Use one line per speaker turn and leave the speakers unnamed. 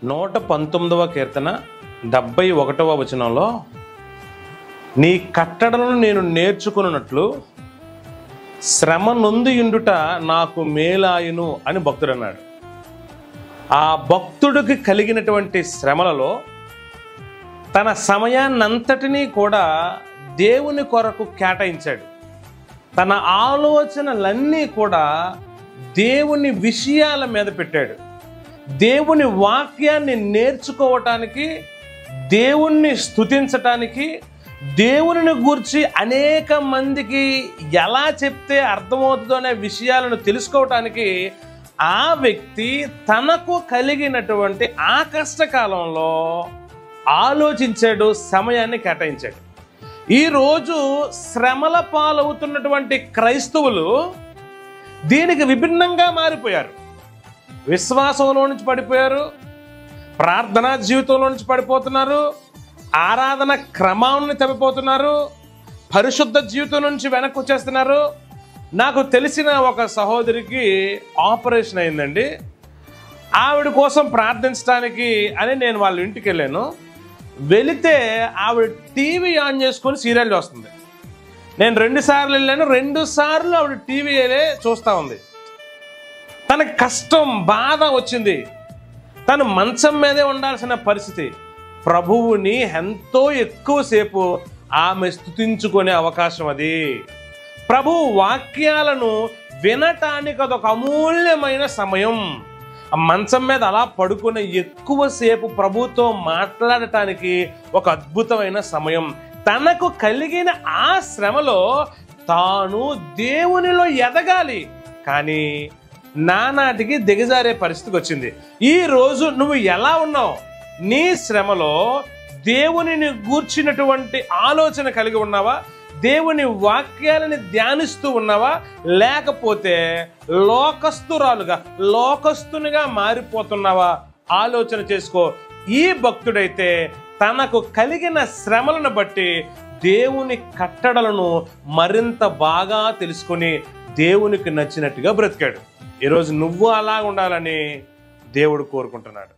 119వ కీర్తన 71వ వచనంలో నీ కట్టడలను నేను నేర్చుకున్నట్లు శ్రమ నొందియుండుట నాకు మేలాయును అని భక్తుడు అన్నాడు. ఆ భక్తుడికి కలిగినటువంటి శ్రమలలో తన సమయాన్నంతటినీ కూడా దేవుని కొరకు కేటాయించాడు. తన ఆలోచనలన్నీ కూడా దేవుని విషయాల మీద పెట్టాడు. దేవుని వాక్యాన్ని నేర్చుకోవటానికి, దేవుణ్ణి స్తుతించటానికి, దేవుని గూర్చి అనేక మందికి ఎలా చెప్తే అర్థమవుతుందో అనే విషయాలను తెలుసుకోవటానికి ఆ వ్యక్తి తనకు కలిగినటువంటి ఆ కష్టకాలంలో ఆలోచించాడు, సమయాన్ని కేటాయించాడు. ఈరోజు శ్రమల పాలవుతున్నటువంటి క్రైస్తవులు దీనికి విభిన్నంగా మారిపోయారు. విశ్వాసంలో నుంచి పడిపోయారు, ప్రార్థనా జీవితంలో నుంచి పడిపోతున్నారు, ఆరాధన క్రమాన్ని తప్పిపోతున్నారు, పరిశుద్ధ జీవితం నుంచి వెనక్కి వచ్చేస్తున్నారు. నాకు తెలిసిన ఒక సహోదరికి ఆపరేషన్ అయిందండి. ఆవిడ కోసం ప్రార్థించడానికి అని నేను వాళ్ళ ఇంటికి వెళ్ళాను. వెళితే ఆవిడ టీవీ ఆన్ చేసుకొని సీరియల్ చూస్తుంది. నేను 2 సార్లు వెళ్ళాను. 2 సార్లు ఆవిడ టీవీలే చూస్తూ ఉంది. తనకి కష్టం, బాధ వచ్చింది. తను మంచం మీదే ఉండాల్సిన పరిస్థితి. ప్రభువుని ఎంతో ఎక్కువసేపు ఆమె స్తుతించుకునే అవకాశం అది. ప్రభు వాక్యాలను వినటానికి అదొక అమూల్యమైన సమయం. ఆ మంచం మీద అలా పడుకుని ఎక్కువసేపు ప్రభుతో మాట్లాడటానికి ఒక అద్భుతమైన సమయం. తనకు కలిగిన ఆ శ్రమలో తాను దేవునిలో ఎదగాలి, కానీ నానాటికి దిగజారే పరిస్థితికి వచ్చింది. ఈ రోజు నువ్వు ఎలా ఉన్నావు? నీ శ్రమలో దేవునిని గూర్చినటువంటి ఆలోచన కలిగి ఉన్నావా? దేవుని వాక్యాలని ధ్యానిస్తూ ఉన్నావా? లేకపోతే లోకస్తునిగా మారిపోతున్నావా? ఆలోచన చేసుకో. ఈ భక్తుడైతే తనకు కలిగిన శ్రమలను బట్టి దేవుని కట్టడలను మరింత బాగా తెలుసుకొని దేవునికి నచ్చినట్టుగా బ్రతికాడు. ఈరోజు నువ్వు అలా ఉండాలని దేవుడు కోరుకుంటున్నాడు.